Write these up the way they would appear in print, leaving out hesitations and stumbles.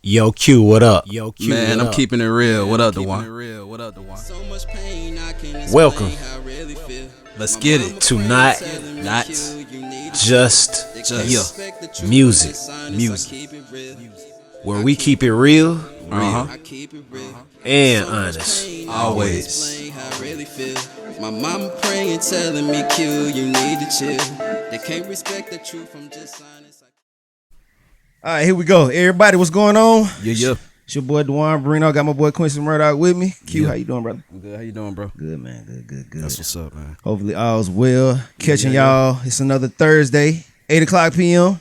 Yo, Q, what up? Yo, Q, Man, what I'm up? keeping it real. What up, Duan? Welcome Let's get it. to Not Not Just just Music, music. where we keep it real Uh-huh. and honest. Always. My mama praying, telling me, Q, you need to chill. They can't respect the truth from just silence. All right, here we go. Everybody, what's going on? Yeah. It's your boy Duan Bruno. Got my boy Quincy Murdoch with me. Q, Yeah. how you doing, brother? I'm good. How you doing, bro? Good, man. Good. That's what's up, man. Hopefully all's well. Catching Yeah. y'all. It's another Thursday, 8 o'clock p.m.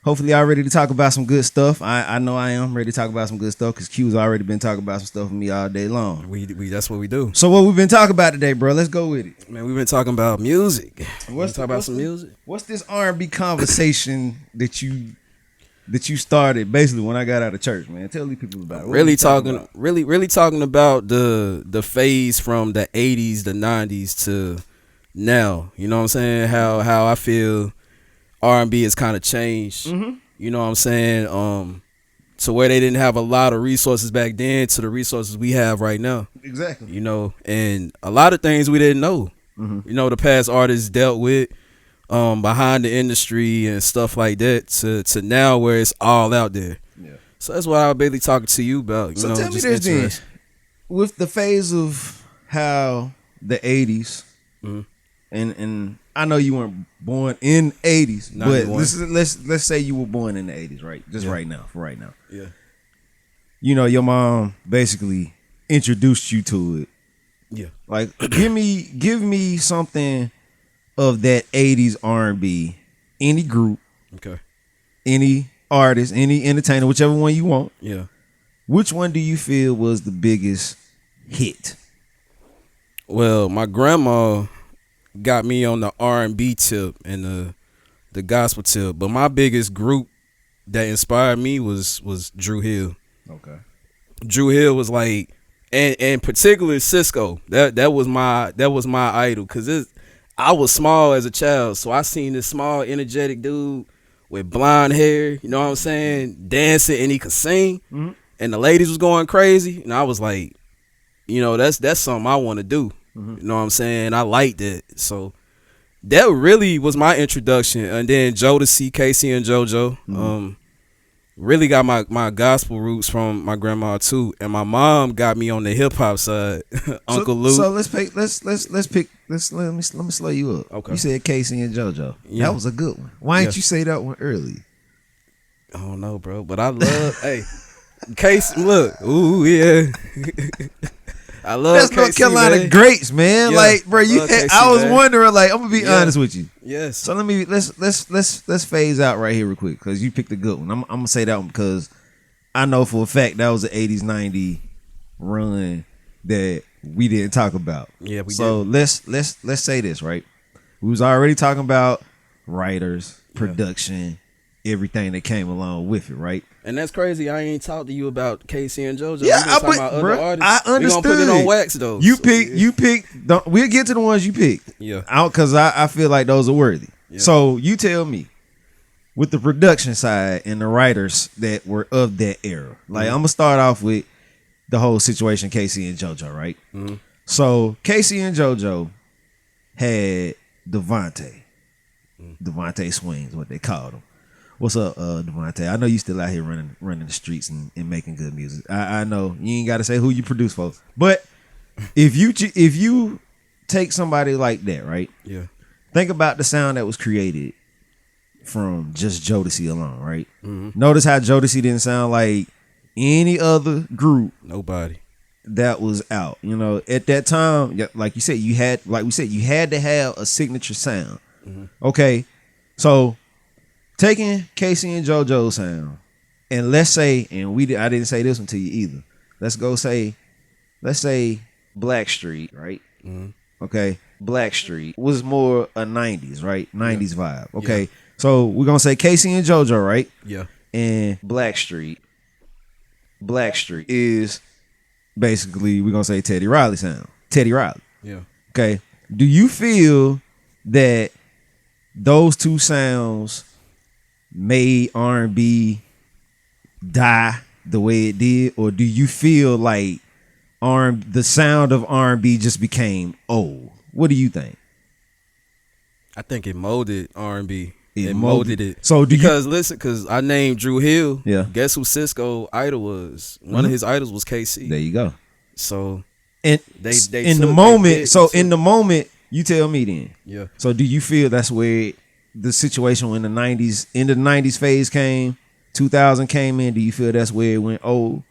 Hopefully y'all ready to talk about some good stuff. I know I am ready to talk about some good stuff because Q's already been talking about some stuff with me all day long. We that's what we do. So what we've been talking about today, bro? Let's go with it. Man, we've been talking about music. What's Talk about some music. What's this R&B conversation that you started basically when I got out of church, man? Tell these people about it. What Really we talking about? really talking about the phase from the 80s, the 90s to now. You know what I'm saying? How I feel R&B has kind of changed. Mhm. You know what I'm saying? To where they didn't have a lot of resources back then to the resources we have right now. Exactly. You know, and a lot of things we didn't know. Mhm. You know, the past artists dealt with behind the industry and stuff like that to now where it's all out there. Yeah. So that's what I'll basically talking to you about. You So know, tell me just this then. interest. With the phase of how the 80s, Mhm. and I know you weren't born in 80s, but 91. let's say you were born in the 80s, right? Just Yeah. right now. Yeah. You know, your mom basically introduced you to it. Yeah. Like, give me something of that 80s R&B, any group, Okay. any artist, any entertainer, whichever one you want. Yeah. Which one do you feel was the biggest hit? Well, my grandma got me on the R&B tip and the gospel tip, but my biggest group that inspired me was Drew Hill. Okay. Drew Hill was like, and particularly Cisco. That was my idol because I was small as a child, so I seen this small, energetic dude with blonde hair. You know what I'm saying? Dancing and he could sing, Mhm. and the ladies was going crazy, and I was like, you know, that's something I want to do. You know what I'm saying? I liked it, so that really was my introduction. And then Jodeci, Casey and JoJo. Really got my gospel roots from my grandma too, and my mom got me on the hip hop side. Uncle Luke. So let's pick. Let me slow you up. Okay. You said Casey and JoJo. Yeah. that was a good one. Why didn't Yeah. you say that one early? I don't know, bro, but I love hey Casey. Look, ooh yeah, I love That's Casey, North Carolina man. greats, man. Yeah, like, bro, I you. love Casey, I was man. wondering. Like, I'm gonna be Yeah. honest with you. Yes. So let's phase out right here real quick because you picked a good one. I'm gonna say that one because I know for a fact that was the 80s 90s run that we didn't talk about. Yeah, we so let's say this, right? We was already talking about writers, production, everything that came along with it, right? And that's crazy. I ain't talked to you about Casey and JoJo. Yeah, We been talking about bro, other artists. I understood. We gonna put it on wax though. You So, pick. We'll get to the ones you picked. Yeah. Because I feel like those are worthy. Yeah. So you tell me, with the production side and the writers that were of that era. Like, I'm gonna start off with the whole situation, Casey and JoJo, right? Mhm. So Casey and JoJo had Devontae. Devontae Swings, what they called him. What's up, Devontae? I know you still out here running the streets and making good music. I know you ain't got to say who you produce for, but if you take somebody like that, right? Yeah. Think about the sound that was created from just Jodeci alone, right? Mhm. Notice how Jodeci didn't sound like any other group Nobody. that was out. You know, at that time, like you said, you had to have a signature sound. Okay, so taking Casey and JoJo's sound, and let's say, I didn't say this one to you either. Let's say Blackstreet, right? Okay, Blackstreet was more a 90s, right? 90s vibe. Okay, so we're gonna say Casey and JoJo, right? Yeah. And Blackstreet is basically, we're gonna say Teddy Riley sound. Teddy Riley. Yeah. Okay. Do you feel that those two sounds made R&B die the way it did, or do you feel like the sound of R&B just became old? What do you think? I think it molded R&B. It molded it. So because I named Drew Hill. Yeah. Guess who Cisco idol was? One of his idols was KC. There you go. So And they in the moment, you tell me then. Yeah. So do you feel that's where the situation when the 90s phase came, 2000 came in, do you feel that's where it went old?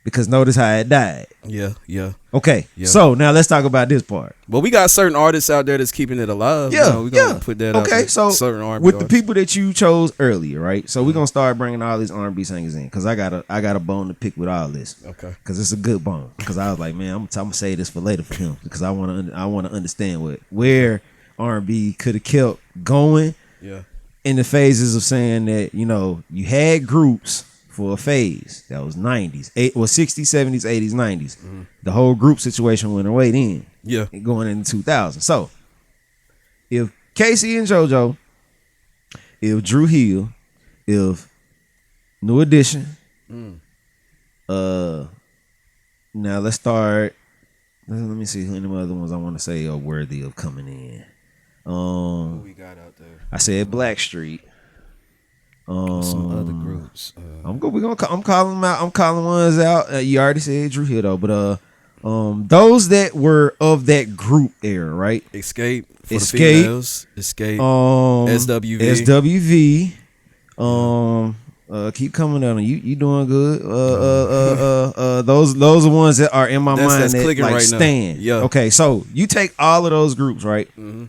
Because notice how it died. Yeah. Okay. Yeah. So now let's talk about this part. But we got certain artists out there that's keeping it alive. Yeah. We gonna put that out okay. there. So certain R&B with the artists. people that you chose earlier, right? So we're gonna start bringing all these R&B singers in because I got a bone to pick with all this. Okay. Because it's a good bone. Because I was like, man, I'm gonna say this for later for him because I want to understand where R&B could have kept going. Yeah. In the phases of saying that, you had groups for a phase that was 90s, 60s, 70s, 80s, 90s. Mm-hmm. The whole group situation went away then. Yeah. Going into 2000. So, if Casey and JoJo, if Drew Hill, if New Edition, now let's start. Let me see who any other ones I want to say are worthy of coming in. Who we got out there? I said Blackstreet. Some other groups. I'm calling them out. I'm calling ones out. You already said Drew Hill though, but those that were of that group era, right? Escape for Escape. the females. Escape. SWV. Keep coming on. You doing good. Those are ones that are in my mind that's that clicking like right stand. now. Yeah. Okay, so you take all of those groups, right? Mm-hmm.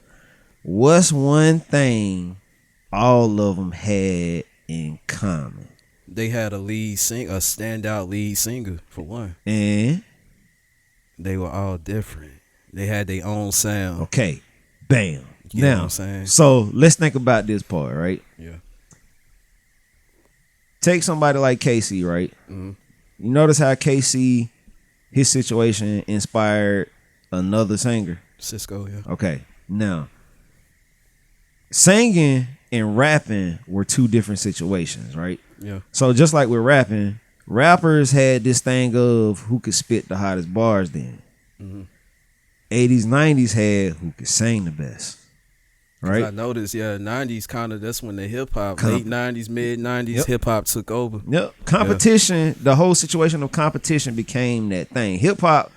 What's one thing all of them had in common? They had a standout lead singer for one. And they were all different. They had their own sound. Okay, bam. You know now, what I'm saying? So let's think about this part, right? Yeah. Take somebody like Casey, right? Mm-hmm. You notice how Casey, his situation inspired another singer. Cisco, yeah. Okay, now singing and rapping were two different situations, right? Yeah. So just like with rapping, rappers had this thing of who could spit the hottest bars then. Mm-hmm. 80s, 90s had who could sing the best. Right? I noticed, 90s kind of, that's when the hip hop, late 90s, mid 90s, hip hop took over. Yep. Competition, the whole situation of competition became that thing. Hip hop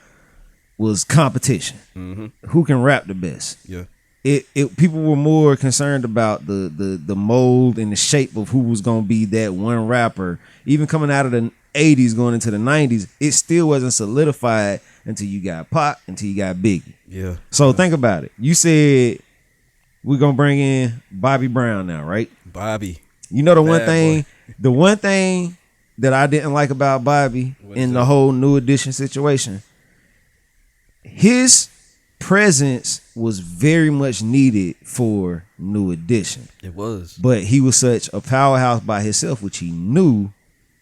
was competition. Mm-hmm. Who can rap the best? Yeah. People were more concerned about the mold and the shape of who was gonna be that one rapper. Even coming out of the 80s going into the 90s, it still wasn't solidified until you got Pac, until you got Biggie. Yeah. So think about it. You said we're gonna bring in Bobby Brown now, right? Bobby. You know the one thing that I didn't like about Bobby in the whole New Edition situation, his presence was very much needed for New Edition. It was. But he was such a powerhouse by himself, which he knew.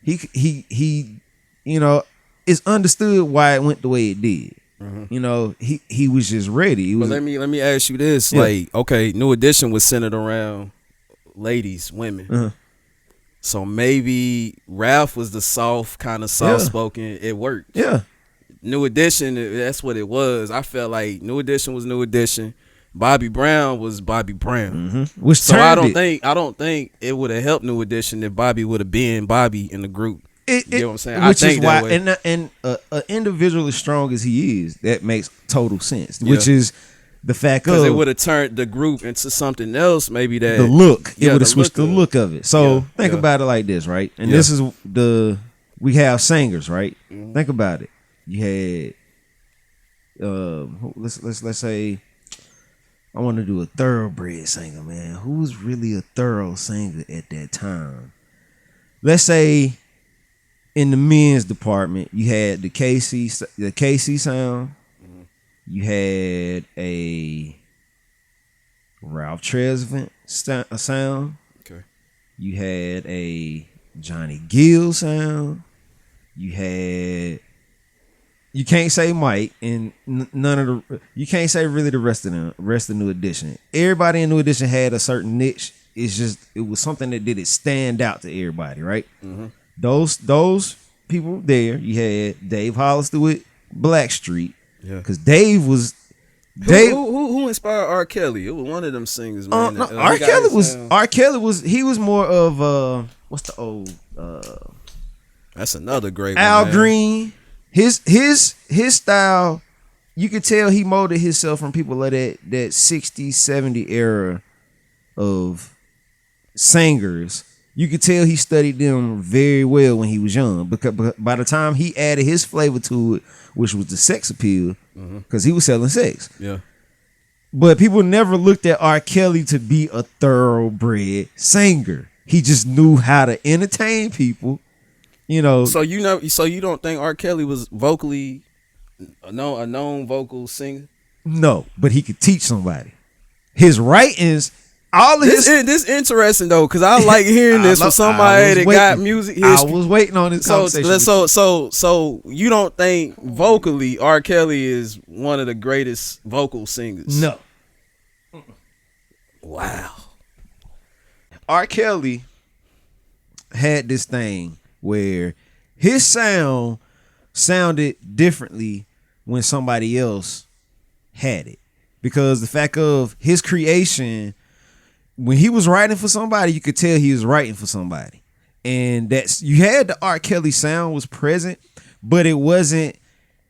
He it's understood why it went the way it did. Mm-hmm. He was just ready. But let me ask you this. Yeah. Like, okay, New Edition was centered around ladies, women. Uh-huh. So maybe Ralph was the soft spoken. It worked. Yeah. New Edition, that's what it was. I felt like New Edition was New Edition. Bobby Brown was Bobby Brown. Mm-hmm. I don't think it would have helped New Edition if Bobby would have been Bobby in the group. You know what I'm saying? Which is why, and an individual as strong as he is, that makes total sense. Which is the fact of, because it would have turned the group into something else. Maybe that the look, it would have switched the look of it. So think about it like this, right? And this is we have singers, right? Mm-hmm. Think about it. You had let's say I want to do a thoroughbred singer, man. Who was really a thorough singer at that time? Let's say in the men's department, you had the KC sound. Mm-hmm. You had a Ralph Tresvant sound. Okay. You had a Johnny Gill sound. You had. You can't say Mike and none of the. You can't say really the rest of New Edition. Everybody in New Edition had a certain niche. It's just it was something that did it stand out to everybody, right? Mm-hmm. those people there. You had Dave Hollister with Blackstreet. Yeah. Because Dave was Dave. Who inspired R. Kelly? It was one of them singers, man. No, R. Kelly was he was more of what's the old that's another great Al one, man. Green. His style, you could tell he molded himself from people like that 60, 70 era of singers. You could tell he studied them very well when he was young. Because by the time he added his flavor to it, which was the sex appeal, because he was selling sex. Yeah. But people never looked at R. Kelly to be a thoroughbred singer. He just knew how to entertain people. You know. So you don't think R. Kelly was vocally a known vocal singer? No, but he could teach somebody. His writings, all of his. This interesting though, because I like hearing this from somebody that got music history. I was waiting on this conversation. So you don't think vocally R. Kelly is one of the greatest vocal singers? No. Wow. R. Kelly had this thing where his sound sounded differently when somebody else had it, because the fact of his creation, when he was writing for somebody, you could tell he was writing for somebody, and that's, you had the R. Kelly sound was present, but it wasn't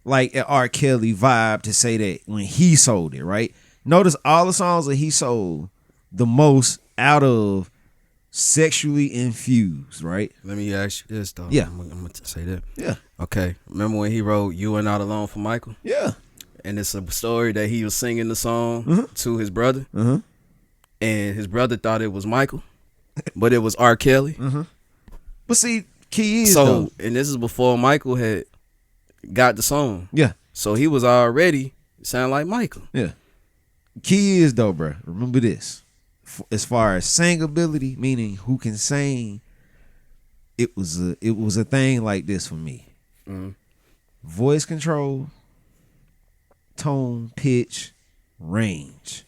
like an R. Kelly vibe to say that when he sold it, right? Notice all the songs that he sold the most out of sexually infused, right? Let me ask you this though. Yeah. I'm gonna say that. Yeah. Okay. Remember when he wrote "You Are Not Alone" for Michael? Yeah. And it's a story that he was singing the song to his brother, and his brother thought it was Michael, but it was R. Kelly. But see, key is So, though. and this is before Michael had got the song. Yeah. So he was already sound like Michael. Yeah. Key is though, bro. Remember this. As far as singability, meaning who can sing, it was a thing like this for me. Voice control, tone, pitch, range.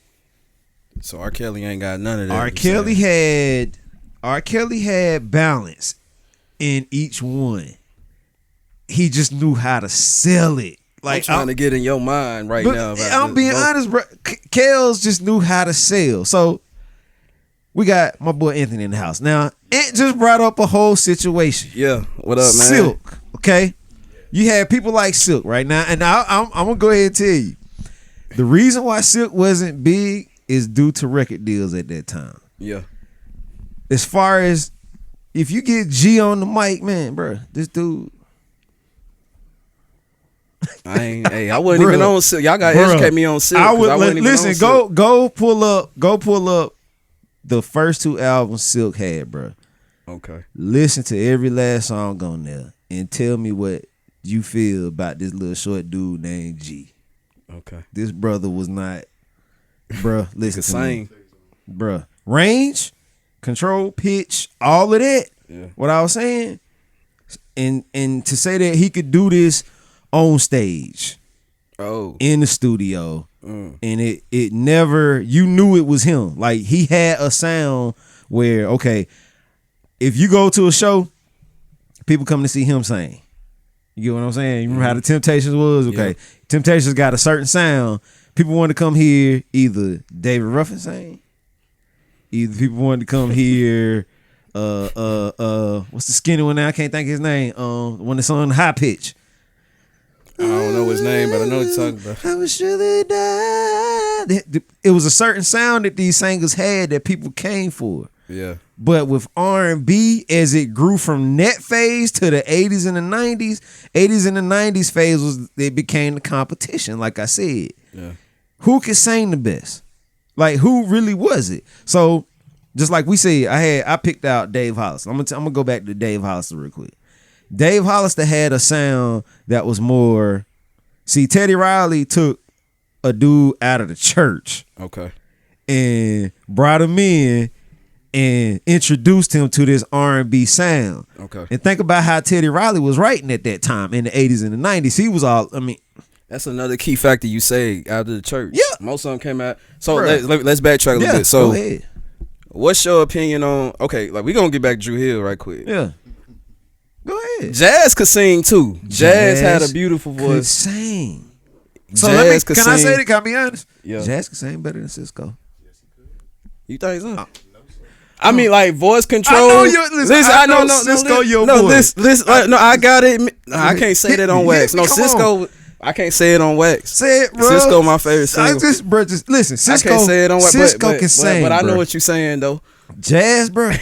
So R. Kelly ain't got none of that. R. Kelly had balance in each one. He just knew how to sell it. Like, I'm trying to get in your mind right now. I'm being honest, bro. Kels just knew how to sell. So we got my boy Anthony in the house. Now, it just brought up a whole situation. Yeah. What up, man? Silk, okay? You had people like Silk right now, and I'm gonna go ahead and tell you. The reason why Silk wasn't big is due to record deals at that time. Yeah. As far as if you get G on the mic, man, bro, this dude. I wasn't even on Silk. Y'all got to educate me on Silk. I would listen. Go pull up the first two albums Silk had, bro. Okay. Listen to every last song on there and tell me what you feel about this little short dude named G. Okay. This brother was not, bruh. Listen to me, sing. bruh. Range, control, pitch, all of that. Yeah. What I was saying, and to say that he could do this on stage, in the studio, and it never, you knew it was him. Like, he had a sound where, okay, if you go to a show, people come to see him sing. You get what I'm saying? You remember how the Temptations was? Okay. Yeah. Temptations got a certain sound. People wanted to come hear either David Ruffin sing, either people wanted to come hear what's the skinny one now? I can't think of his name. When it's on high pitch. I don't know his name, but I know what you're talking about. I was sure they died. It was a certain sound that these singers had that people came for. Yeah. But with R&B, as it grew from that phase to the 80s and the 90s, 80s and the 90s phase it became the competition, like I said. Yeah. Who could sing the best? Like, who really was it? So, just like we said, I picked out Dave Hollister. I'm gonna go back to Dave Hollister real quick. Dave Hollister had a sound that was more. See, Teddy Riley took a dude out of the church, okay, and brought him in and introduced him to this R&B sound. Okay, and think about how Teddy Riley was writing at that time in the 80s and the 90s. He was all. I mean, that's another key factor you say out of the church. Yeah, most of them came out. So let's backtrack a little bit. So, go ahead. What's your opinion on? Okay, like we gonna get back to Drew Hill right quick. Yeah. Go ahead. Jazz could sing too. Jazz had a beautiful Could voice. sing. So Jazz could can I say sing. that? Can I be honest? Yeah. Jazz can sing better than Cisco. You think so? I mean, like voice control. I know you. Listen, I know Cisco your voice. No, I got it. No, I can't say that on wax. No, Come Cisco. I can't say it on wax. Say it, bro. Cisco, my favorite singer. Just listen. Cisco, I can't say it on wax. Cisco can sing, but I know bro. what you're saying though. Jazz, bro.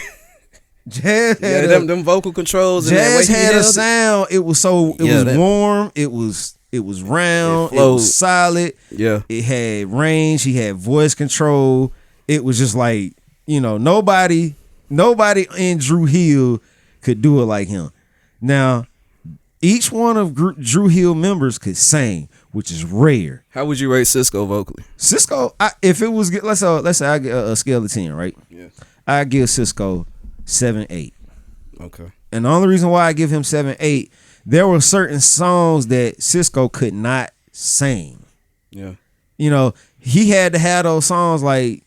Jazz Yeah, had them vocal controls. And Jazz that way he had a held it. sound. It was so. It was warm. It was round. It was solid. Yeah. It had range. He had voice control. It was just like, nobody in Drew Hill could do it like him. Now, each one of Drew Hill members could sing, which is rare. How would you rate Cisco vocally? Cisco, if it was, let's say I get a scale of 10, right? Yeah. I give Cisco 7, 8. Okay. And the only reason why I give him 7, 8, there were certain songs that Cisco could not sing. Yeah. He had to have those songs like,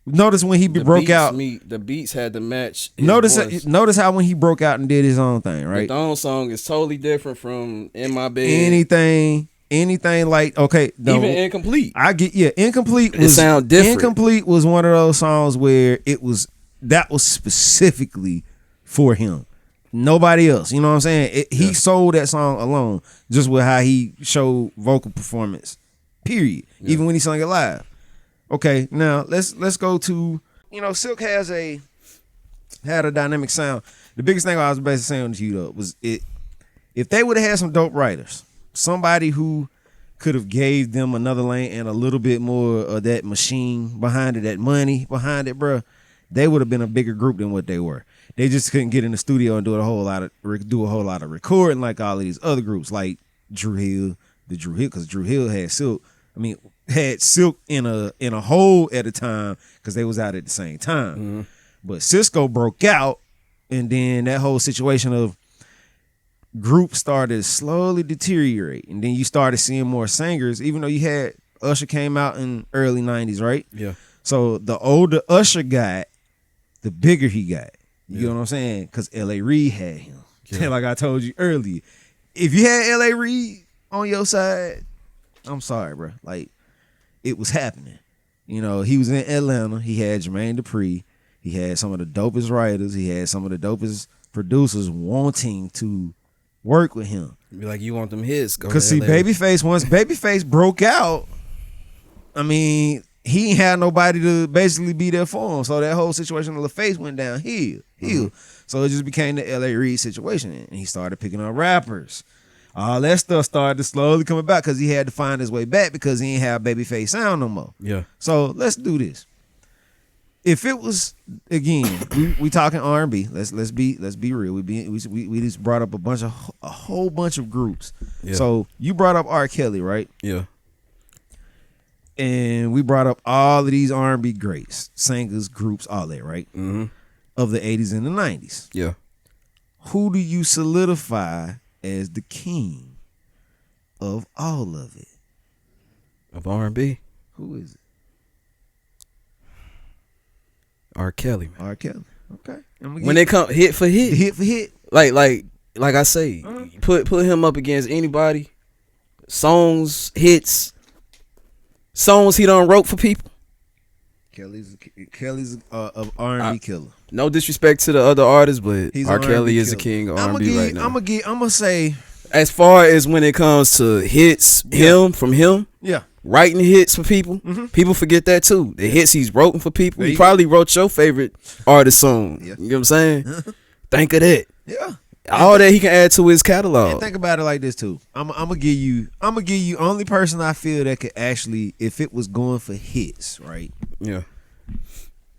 notice when he broke out. The beats had to match. His voice. Notice how when he broke out and did his own thing, right? The Thong song is totally different from In My Bed. Anything like, okay, no, even Incomplete. Incomplete It was sound different. Incomplete was one of those songs where that was specifically for him. Nobody else. You know what I'm saying? He sold that song alone just with how he showed vocal performance. Period. Yeah. Even when he sung it live. Okay, now let's go to, Silk had a dynamic sound. The biggest thing I was basically saying to you though was if they would have had some dope writers, somebody who could have gave them another lane and a little bit more of that machine behind it, that money behind it, bro, they would have been a bigger group than what they were. They just couldn't get in the studio and do a whole lot of recording like all of these other groups, like Drew Hill, because Drew Hill had Silk. Had Silk in a hole at a time because they was out at the same time. Mm-hmm. But Cisco broke out, and then that whole situation of group started slowly deteriorate, and then you started seeing more singers. Even though you had Usher came out in early 90s, right? Yeah. So the older Usher got, the bigger he got. You know what I'm saying? Because L.A. Reid had him. Yeah. Like I told you earlier, if you had L.A. Reid on your side, I'm sorry, bro. Like, it was happening. He was in Atlanta. He had Jermaine Dupri. He had some of the dopest writers. He had some of the dopest producers wanting to work with him. Be like, you want them hits? Because see, Babyface, once Babyface broke out, he ain't had nobody to basically be there for him. So that whole situation of LaFace went downhill. Mm-hmm. So it just became the L.A. Reid situation, and he started picking up rappers. All that stuff started to slowly come back because he had to find his way back because he ain't have Babyface sound no more. Yeah. So let's do this. If it was, again, we talking R&B. Let's be real. We just brought up a whole bunch of groups. Yeah. So you brought up R. Kelly, right? Yeah. And we brought up all of these R&B greats, singers, groups, all that, right? Mm-hmm. Of the 80s and the 90s. Yeah. Who do you solidify as the king of all of it? Of R&B? Who is it? R. Kelly, man. R. Kelly. Okay. When they come hit for hit. Like I say, put him up against anybody. Songs, hits, songs he done wrote for people. Kelly's a R&B killer. No disrespect to the other artists, but He's R. Kelly is killer. the king of R&B right now. I'm gonna say, as far as when it comes to hits, from him, yeah, writing hits for people, people forget that too. The hits he's wrote for people. He probably wrote your favorite artist song. Yeah. You know what I'm saying? Think of that. Yeah. All that he can add to his catalog. And think about it like this too. I'm gonna give you only person I feel that could actually, if it was going for hits, right? Yeah.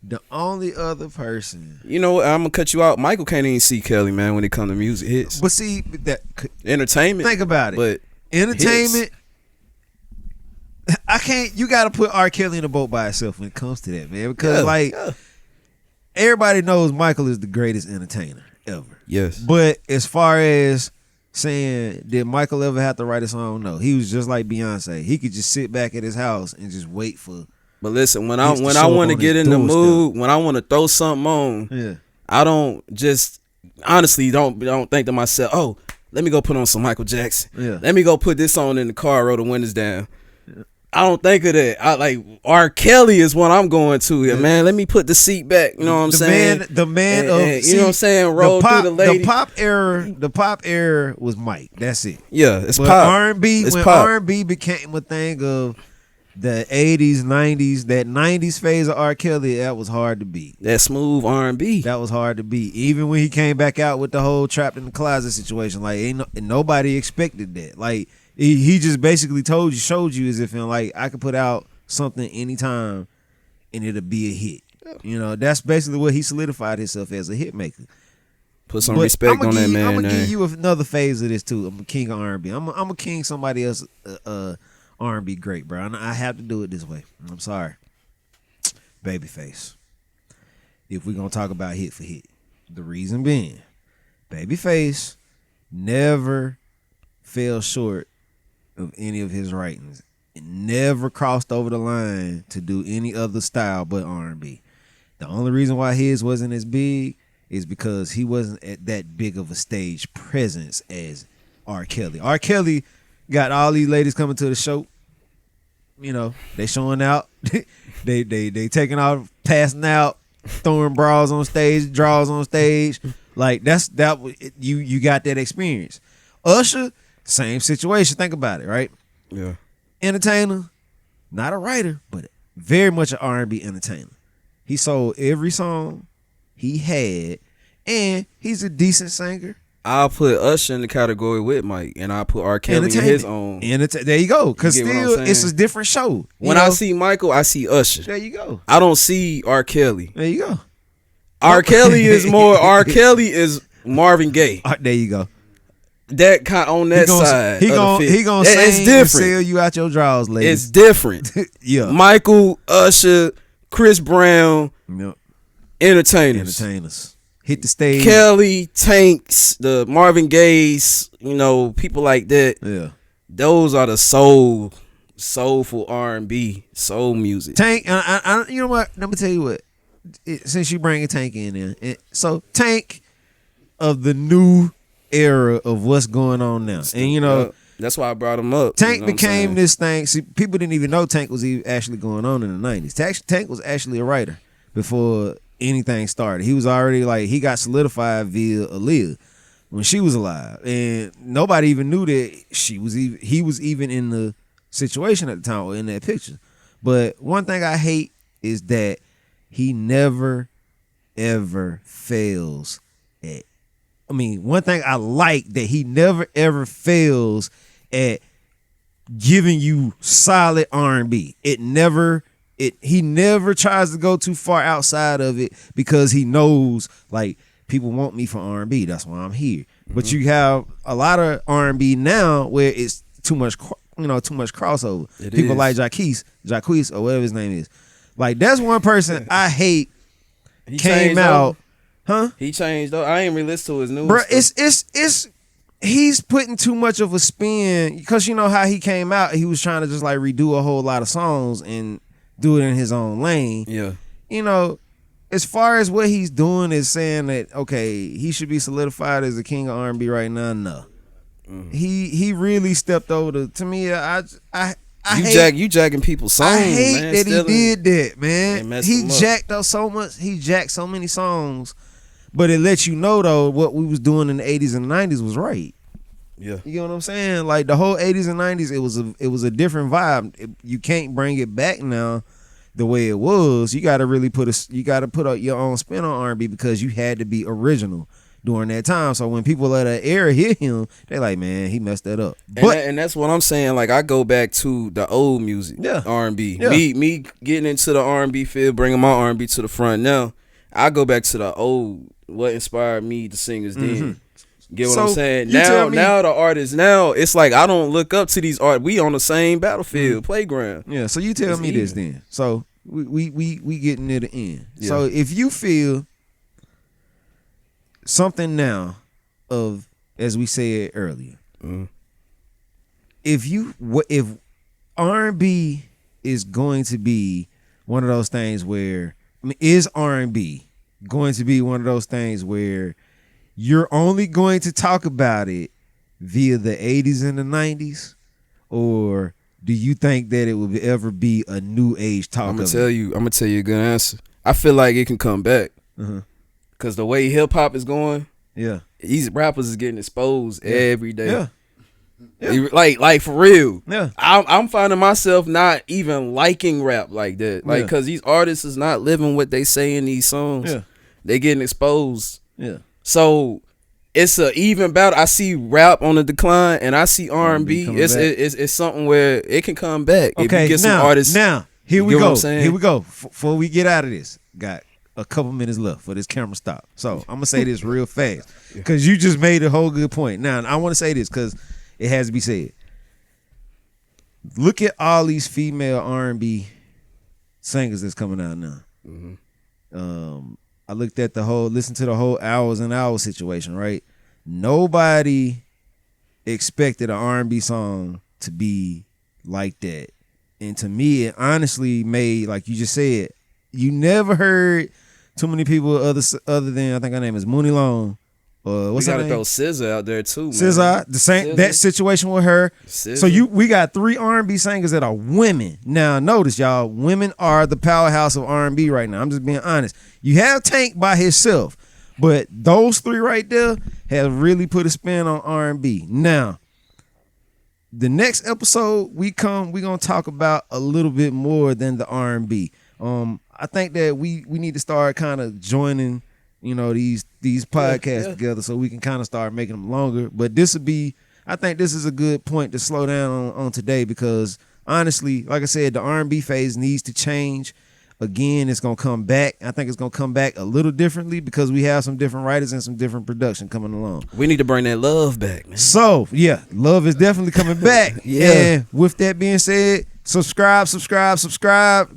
The only other person. You know what? I'm gonna cut you out. Michael can't even see Kelly, man, when it comes to music hits. But see that entertainment. Think about it. But entertainment. Hits. I can't. You got to put R. Kelly in the boat by itself when it comes to that, man. Because everybody knows Michael is the greatest entertainer ever. Yes. But as far as saying, did Michael ever have to write a song? No. He was just like Beyonce. He could just sit back at his house and just wait for. But listen, when I want to get in the mood, when I want to throw something on, I don't just honestly don't think to myself, oh, let me go put on some Michael Jackson. Yeah. Let me go put this on in the car, roll the windows down. I don't think of that. I like R. Kelly is what I'm going to. Yeah, man. Let me put the seat back. You know what I'm saying? The man And- of and, you know what I'm saying? Roll through the lady. The pop era was Mike. That's it. Yeah, it's But pop. R&B, It's when pop. R&B became a thing of the 80s, 90s, that 90s phase of R. Kelly, that was hard to beat. That smooth R&B. That was hard to beat. Even when he came back out with the whole trapped in the closet situation, like nobody expected that. Like he just basically showed you as if in like I could put out something anytime and it'll be a hit. You know, that's basically what he solidified himself as a hit maker. Put some respect on that man. I'm gonna give you another phase of this too. I'm a king of R&B. I'm a king somebody else R&B great, bro. And I have to do it this way. I'm sorry. Babyface. If we're gonna talk about hit for hit, the reason being, Babyface never fell short of any of his writings. It never crossed over the line to do any other style but R&B. The only reason why his wasn't as big is because he wasn't at that big of a stage presence as R. Kelly. R. Kelly got all these ladies coming to the show. You know, they showing out. they taking out, passing out, throwing bras on stage, draws on stage. Like you got that experience. Usher, same situation. Think about it, right? Yeah. Entertainer, not a writer, but very much an R&B entertainer. He sold every song he had, and he's a decent singer. I'll put Usher in the category with Mike, and I'll put R. Kelly in his own. There you go. Because You get what I'm still, saying? it's a different show. When I see Michael, I see Usher. There you go. I don't see R. Kelly. There you go. R. Kelly is Marvin Gaye. There you go. That kind on that side. He of gonna the fit. sing It's and different. sell you out your drawers, ladies. It's different. Yeah. Michael, Usher, Chris Brown, Yep. entertainers. Hit the stage. Kelly, Tanks, the Marvin Gaye's, people like that. Yeah. Those are the soulful R&B, soul music. Tank, and you know what? Let me tell you what. Since you bring a Tank in there, so Tank of the new era of what's going on now, and that's why I brought him up. Tank became this thing. See, people didn't even know Tank was actually going on in the 90s. Tank was actually a writer before anything started. He was already he got solidified via Aaliyah when she was alive, and nobody even knew that he was even in the situation at the time or in that picture. But one thing I hate is that he never ever fails at. One thing I like that he never ever fails at giving you solid R&B. He never tries to go too far outside of it because he knows people want me for R&B. That's why I'm here. Mm-hmm. But you have a lot of R&B now where it's too much crossover. People like Jacquees or whatever his name is. That's one person I hate. He came out, huh? He changed though. I ain't really listened to his new. Bro, it's he's putting too much of a spin because you know how he came out. He was trying to just redo a whole lot of songs and do it in his own lane. Yeah. As far as what he's doing is saying that he should be solidified as the king of R&B right now. No, he really stepped over to me. You jacking people's songs. I hate man, that he did that, man. He them up. jacked up so much. He jacked so many songs, but it lets you know though what we was doing in the 80s and 90s was right. Yeah, you know what I'm saying? The whole 80s and 90s, it was a different vibe. You can't bring it back now the way it was. You got to really put out your own spin on R&B because you had to be original during that time. So when people of that era hear him, they like, man, he messed that up. And that's what I'm saying. I go back to the old music, R&B. Yeah. Me getting into the R&B field, bringing my R&B to the front. Now I go back to the old. What inspired me, the singers then. Get what I'm saying? Now the artists. Now it's I don't look up to these artists. We on the same battlefield, playground. Yeah. So you tell me this then. So we getting near the end. Yeah. So if you feel something now of, as we said earlier, if R&B is going to be one of those things where is R&B going to be one of those things where you're only going to talk about it via the 80s and the 90s, or do you think that it will ever be a new age talk? I'm gonna tell you a good answer. I feel like it can come back because the way hip hop is going, these rappers is getting exposed every day. Like for real. I'm finding myself not even liking rap like that, like because these artists is not living what they say in these songs. They getting exposed. So it's a even battle. I see rap on the decline, and I see R&B. It's something where it can come back. Okay, if you get some artists. Now here we go. Here we go. Before we get out of this, got a couple minutes left for this camera stop. So I'm gonna say this real fast because you just made a whole good point. Now I want to say this because it has to be said. Look at all these female R&B singers that's coming out now. I looked at listened to the whole Hours and Hours situation, right? Nobody expected an R&B song to be like that. And to me, it honestly made, like you just said, you never heard too many people other than, I think her name is Mooney Long. What's we her gotta name? throw SZA out there too, man. SZA, the same that situation with her. SZA. So we got 3 R&B singers that are women. Now notice, y'all, women are the powerhouse of R&B right now. I'm just being honest. You have Tank by himself, but those 3 right there have really put a spin on R&B. Now, the next episode we gonna talk about a little bit more than the R&B. I think that we need to start kind of joining, these podcasts together so we can kind of start making them longer. But I think this is a good point to slow down on today because honestly, like I said, the R&B phase needs to change. Again, it's gonna come back. I think it's gonna come back a little differently because we have some different writers and some different production coming along. We need to bring that love back, man. So yeah, love is definitely coming back. And with that being said, subscribe.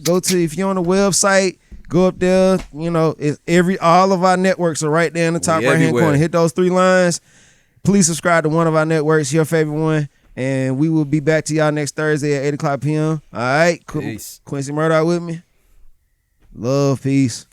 Go to, if you're on the website, go up there. All of our networks are right there in the top right hand corner. Hit those 3 lines. Please subscribe to one of our networks, your favorite one. And we will be back to y'all next Thursday at 8 o'clock p.m. All right. Peace. Quincy Murdoch with me. Love, peace.